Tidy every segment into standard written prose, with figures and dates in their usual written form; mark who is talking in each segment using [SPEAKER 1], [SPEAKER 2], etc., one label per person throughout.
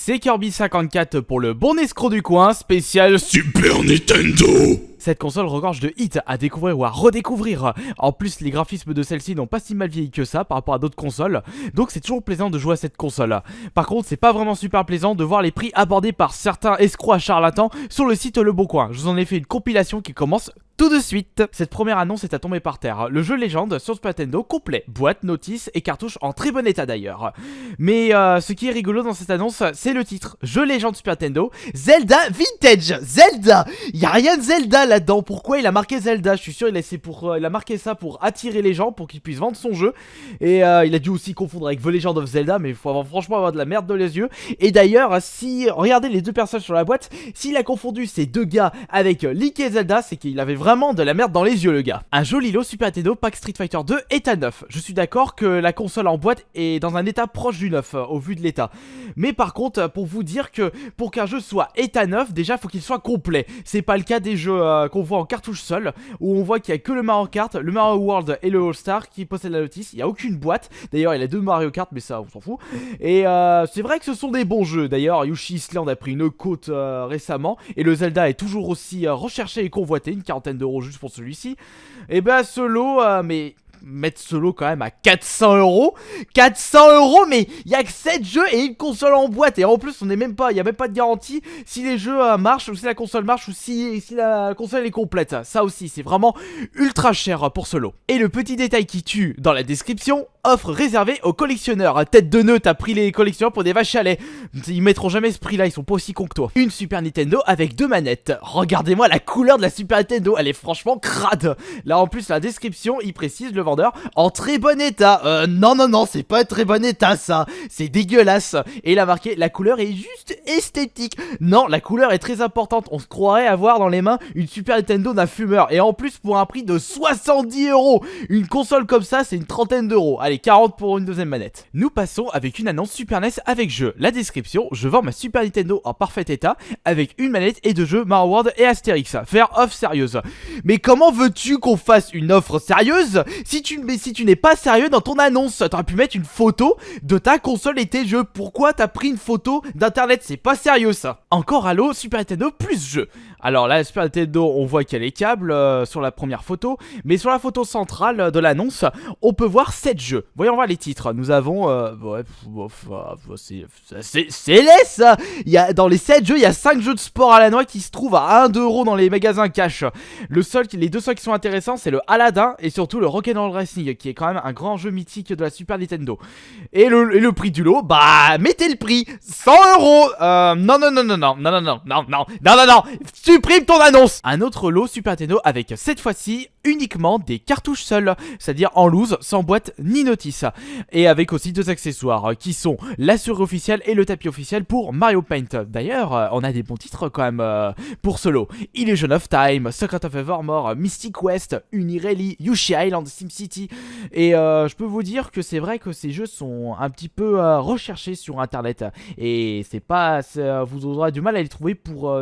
[SPEAKER 1] C'est Kirby54 pour le bon escroc du coin, spécial
[SPEAKER 2] Super Nintendo.
[SPEAKER 1] Cette console regorge de hits à découvrir ou à redécouvrir. En plus, les graphismes de celle-ci n'ont pas si mal vieilli que ça par rapport à d'autres consoles, donc c'est toujours plaisant de jouer à cette console. Par contre, c'est pas vraiment super plaisant de voir les prix abordés par certains escrocs à charlatans sur le site Le Bon Coin. Je vous en ai fait une compilation qui commence tout de suite. Cette première annonce est à tomber par terre. Le jeu légende sur Super Nintendo complet, boîte, notice et cartouche en très bon état d'ailleurs. Mais ce qui est rigolo dans cette annonce, c'est le titre. Jeu légende Super Nintendo, Zelda Vintage. Zelda, y a rien de Zelda là-dedans. Pourquoi il a marqué Zelda? Je suis sûr il a marqué ça pour attirer les gens, pour qu'ils puissent vendre son jeu. Et il a dû aussi confondre avec The Legend of Zelda, mais il faut franchement avoir de la merde dans les yeux. Et d'ailleurs, si regardez les deux personnages sur la boîte, s'il a confondu ces deux gars avec Link et Zelda, c'est qu'il avait vraiment de la merde dans les yeux le gars. Un joli lot Super Nintendo Pack Street Fighter 2 est à neuf. Je suis d'accord que la console en boîte est dans un état proche du neuf au vu de l'état. Mais par contre, pour vous dire que pour qu'un jeu soit état neuf, déjà faut qu'il soit complet. C'est pas le cas des jeux qu'on voit en cartouche seul, où on voit qu'il y a que le Mario Kart, le Mario World et le All Star qui possèdent la notice. Il y a aucune boîte. D'ailleurs, il y a deux Mario Kart, mais ça on s'en fout. Et c'est vrai que ce sont des bons jeux. D'ailleurs, Yoshi Island a pris une côte récemment, et le Zelda est toujours aussi recherché et convoité, une quarantaine d'euros juste pour celui-ci. Et ben ce lot, mais mettre ce lot quand même à 400 euros. 400 euros, mais il y a que 7 jeux et une console en boîte. Et en plus, il n'y a même pas de garantie si les jeux marchent, ou si la console marche, ou si la console est complète. Ça aussi, c'est vraiment ultra cher pour ce lot. Et le petit détail qui tue dans la description, offre réservée aux collectionneurs. Tête de nœud, t'as pris les collectionneurs pour des vaches à lait. Ils mettront jamais ce prix là, ils sont pas aussi cons que toi. Une Super Nintendo avec deux manettes. Regardez-moi la couleur de la Super Nintendo, elle est franchement crade. Là en plus la description, il précise le vendeur en très bon état. Non, c'est pas très bon état ça, c'est dégueulasse. Et il a marqué la couleur est juste esthétique. Non, la couleur est très importante. On se croirait avoir dans les mains une Super Nintendo d'un fumeur. Et en plus pour un prix de 70 euros. Une console comme ça, c'est une trentaine d'euros. Allez, 40 pour une deuxième manette. Nous passons avec une annonce Super NES avec jeu. La description, je vends ma Super Nintendo en parfait état avec une manette et deux jeux Mario World et Astérix. Faire offre sérieuse. Mais comment veux-tu qu'on fasse une offre sérieuse si tu n'es pas sérieux dans ton annonce? T'aurais pu mettre une photo de ta console et tes jeux. Pourquoi t'as pris une photo d'internet? C'est pas sérieux ça. Encore Halo Super Nintendo plus jeu. Alors la Super Nintendo, on voit qu'il y a les câbles sur la première photo, mais sur la photo centrale de l'annonce, on peut voir 7 jeux. Voyons voir les titres. Nous avons c'est laid ça. Dans les 7 jeux, il y a 5 jeux de sport à la noix qui se trouvent à 1€ dans les magasins cash. Les deux seuls qui sont intéressants, c'est le Aladdin et surtout le Rock'n'Roll Racing, qui est quand même un grand jeu mythique de la Super Nintendo. Et le prix du lot, bah mettez le prix 100€. Non. Supprime ton annonce. Un autre lot Super Nintendo avec cette fois-ci uniquement des cartouches seules, c'est-à-dire en loose, sans boîte ni notice. Et avec aussi deux accessoires qui sont la souris officielle et le tapis officiel pour Mario Paint. D'ailleurs, on a des bons titres quand même pour ce lot. Illusion of Time, Secret of Evermore, Mystic West, Unirally, Yoshi Island, SimCity. Et je peux vous dire que c'est vrai que ces jeux sont un petit peu recherchés sur internet. Et vous aurez du mal à les trouver pour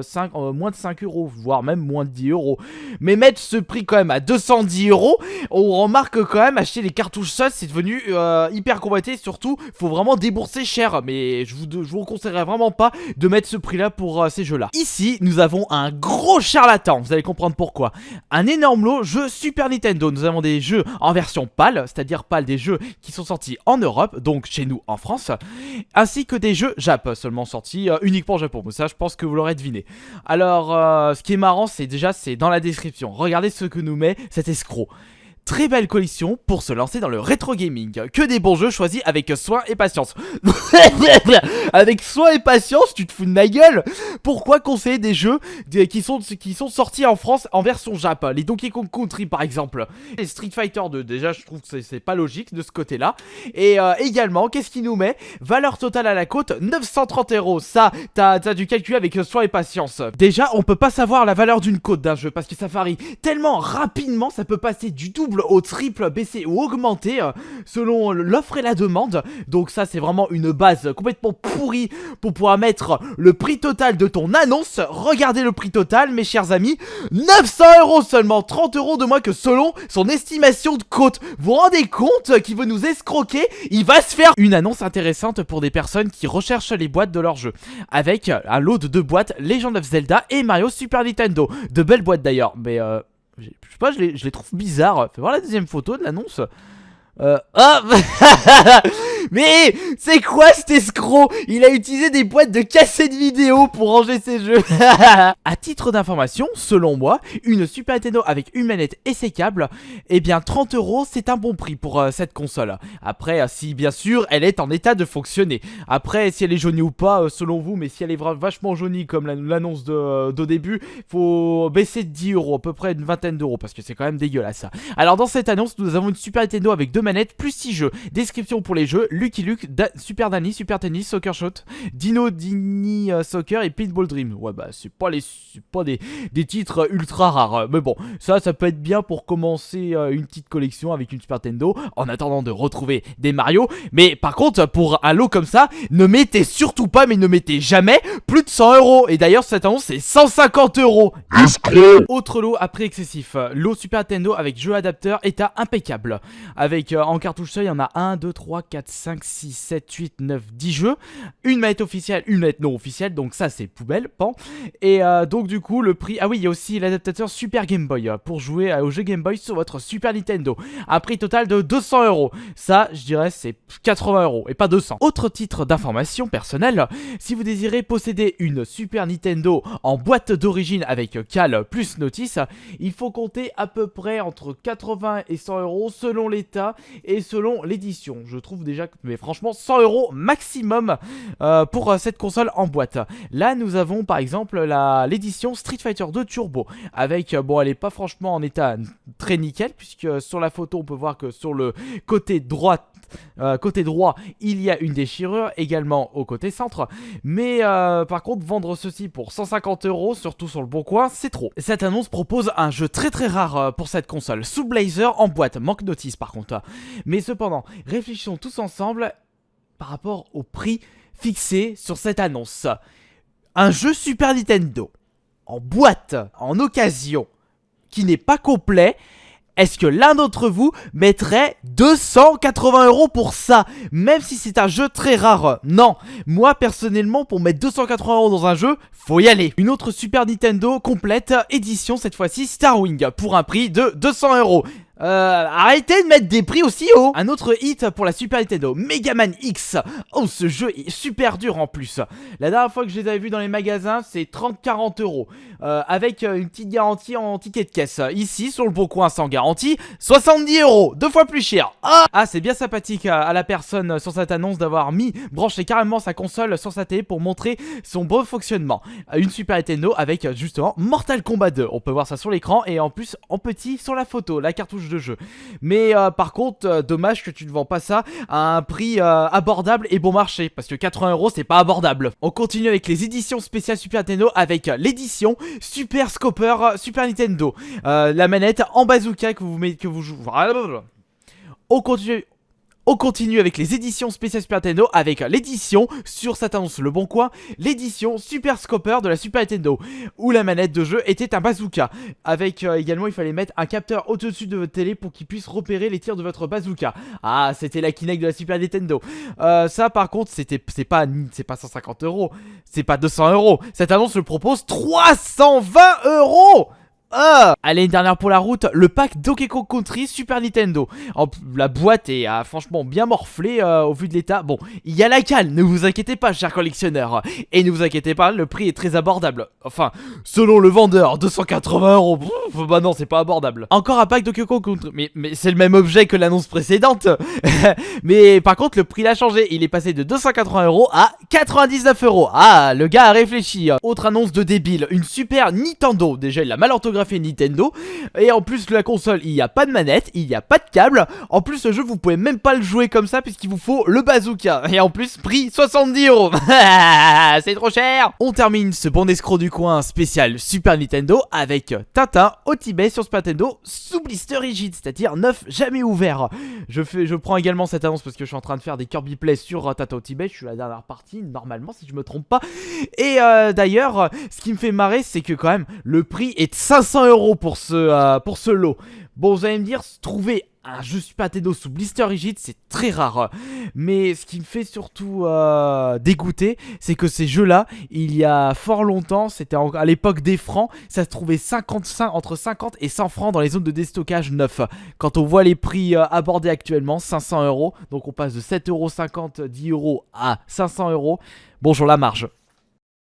[SPEAKER 1] moins de 5€, voire même moins de 10€. Mais mettre ce prix quand même à 210€, on remarque quand même acheter les cartouches seules, c'est devenu hyper convoité. Surtout, faut vraiment débourser cher. Mais je vous conseillerais vraiment pas de mettre ce prix là pour ces jeux là. Ici, nous avons un gros charlatan, vous allez comprendre pourquoi. Un énorme lot jeux Super Nintendo. Nous avons des jeux en version PAL, c'est-à-dire PAL des jeux qui sont sortis en Europe, donc chez nous en France, ainsi que des jeux Jap seulement sortis uniquement au Japon. Ça, je pense que vous l'aurez deviné. Alors, ce qui est marrant, c'est dans la description. Regardez ce que nous met cet escroc. Très belle collection pour se lancer dans le rétro gaming. Que des bons jeux choisis avec soin et patience. Avec soin et patience, tu te fous de ma gueule? Pourquoi conseiller des jeux qui sont sortis en France en version Jap? Les Donkey Kong Country par exemple. Les Street Fighter 2, déjà je trouve que c'est pas logique de ce côté là. Et également, qu'est-ce qu'il nous met? Valeur totale à la côte, 930€. Ça, t'as dû calculer avec soin et patience. Déjà, on peut pas savoir la valeur d'une côte d'un jeu parce que ça varie tellement rapidement, ça peut passer du double double, au triple baissé ou augmenté selon l'offre et la demande. Donc ça c'est vraiment une base complètement pourrie pour pouvoir mettre le prix total de ton annonce. Regardez le prix total mes chers amis, 900 € seulement, 30 € de moins que selon son estimation de cote. Vous vous rendez compte qu'il veut nous escroquer? Il va se faire une annonce intéressante pour des personnes qui recherchent les boîtes de leur jeu, avec un lot de 2 boîtes Legend of Zelda et Mario Super Nintendo. De belles boîtes d'ailleurs, mais je sais pas, je les trouve bizarres. Fais voir la deuxième photo de l'annonce. Ah mais c'est quoi cet escroc? Il a utilisé des boîtes de cassettes vidéo pour ranger ses jeux. À titre d'information, selon moi, une Super Nintendo avec une manette et ses câbles, eh bien 30 € c'est un bon prix pour cette console. Après, si bien sûr elle est en état de fonctionner. Après, si elle est jaunie ou pas, selon vous, mais si elle est vachement jaunie comme l'annonce d'au début, faut baisser de 10 €, à peu près une vingtaine d'euros, parce que c'est quand même dégueulasse ça. Alors dans cette annonce, nous avons une Super Nintendo avec 2 manettes plus 6 jeux. Description pour les jeux: Lucky Luke, Super Danny, Super Tennis, Soccer Shot, Dino Dini Soccer et Pinball Dream. Ouais bah c'est pas des titres ultra rares, mais bon, ça peut être bien pour commencer une petite collection avec une Super Nintendo en attendant de retrouver des Mario. Mais par contre, pour un lot comme ça, ne mettez surtout pas, mais ne mettez jamais plus de 100 €. Et d'ailleurs cette annonce c'est 150 €. Autre lot à prix excessif, lot Super Nintendo avec jeu adapteur, état impeccable, avec en cartouche seul il y en a 1, 2, 3, 4, 5, 6, 7, 8, 9, 10 jeux. Une manette officielle, une manette non officielle, donc ça c'est poubelle, pan. Et donc du coup le prix, ah oui il y a aussi l'adaptateur Super Game Boy pour jouer au jeu Game Boy sur votre Super Nintendo. Un prix total de 200 €. Ça je dirais c'est 80 € et pas 200. Autre titre d'information personnelle, si vous désirez posséder une Super Nintendo en boîte d'origine avec CAL plus notice, il faut compter à peu près entre 80 et 100 € selon l'état et selon l'édition. Je trouve déjà que, mais franchement 100 € maximum pour cette console en boîte. Là nous avons par exemple l'édition Street Fighter 2 Turbo avec, bon elle est pas franchement en état très nickel, puisque sur la photo on peut voir que sur le côté droit il y a une déchirure, également au côté centre. Mais par contre vendre ceci pour 150 €, surtout sur le bon coin, c'est trop. Cette annonce propose un jeu très très rare pour cette console, Soul Blazer en boîte, manque notice par contre. Mais cependant, réfléchissons tous ensemble par rapport au prix fixé sur cette annonce. Un jeu Super Nintendo en boîte, en occasion, qui n'est pas complet. Est-ce que l'un d'entre vous mettrait 280 € pour ça, même si c'est un jeu très rare? Non, moi personnellement pour mettre 280 € dans un jeu, faut y aller. Une autre Super Nintendo complète, édition cette fois-ci Starwing, pour un prix de 200 €. Arrêtez de mettre des prix aussi hauts. Un autre hit pour la Super Nintendo, Mega Man X. Oh, ce jeu est super dur en plus. La dernière fois que je les avais vus dans les magasins, c'est 30-40 €. Avec une petite garantie en ticket de caisse. Ici, sur le bon coin sans garantie, 70 €, 2 fois plus cher. Ah, c'est bien sympathique à la personne sur cette annonce d'avoir branché carrément sa console sur sa télé pour montrer son bon fonctionnement. Une Super Nintendo avec justement Mortal Kombat 2. On peut voir ça sur l'écran et en plus en petit sur la photo, la cartouche de jeu. Mais par contre, dommage que tu ne vends pas ça à un prix abordable et bon marché, parce que 80 € c'est pas abordable. On continue avec les éditions spéciales Super Nintendo avec l'édition Super Scooper Super Nintendo. La manette en bazooka que vous jouez. On continue avec les éditions spéciales Super Nintendo avec l'édition, sur cette annonce Le Bon Coin, l'édition Super Scooper de la Super Nintendo, où la manette de jeu était un bazooka. Avec également, il fallait mettre un capteur au-dessus de votre télé pour qu'il puisse repérer les tirs de votre bazooka. Ah, c'était la Kinect de la Super Nintendo. Ça par contre, c'est pas 150 €, c'est pas 200 €. Cette annonce le propose 320 €. Allez, une dernière pour la route, le pack Donkey Kong Country Super Nintendo. La boîte est franchement bien morflée au vu de l'état. Bon, il y a la cale, ne vous inquiétez pas chers collectionneurs. Et ne vous inquiétez pas, le prix est très abordable. Enfin, selon le vendeur, 280 €. Bah non, c'est pas abordable. Encore un pack Donkey Kong Country. Mais c'est le même objet que l'annonce précédente. Mais par contre, le prix l'a changé. Il est passé de 280 € à 99 €. Ah, le gars a réfléchi. Autre annonce de débile, une Super Nintendo. Déjà, il a mal orthographié autographié Nintendo. Et en plus la console, il n'y a pas de manette, il n'y a pas de câble. En plus le jeu, vous pouvez même pas le jouer comme ça puisqu'il vous faut le bazooka. Et en plus prix 70€. C'est trop cher. On termine ce bon escroc du coin spécial Super Nintendo avec Tintin au Tibet sur Super Nintendo sous blister rigide, c'est-à-dire neuf, jamais ouvert. Je prends également cette annonce parce que je suis en train de faire des Kirby Play sur Tintin au Tibet. Je suis à la dernière partie normalement si je me trompe pas. Et d'ailleurs, ce qui me fait marrer, c'est que quand même le prix est de 500€ pour ce lot. Bon, vous allez me dire, trouver un jeu Super Nintendo sous blister rigide, c'est très rare. Mais ce qui me fait surtout dégoûter, c'est que ces jeux-là, il y a fort longtemps, c'était à l'époque des francs, ça se trouvait entre 50 et 100 francs dans les zones de déstockage neuf. Quand on voit les prix abordés actuellement, 500€, donc on passe de 7,50€, 10€ à 500€. Bonjour la marge.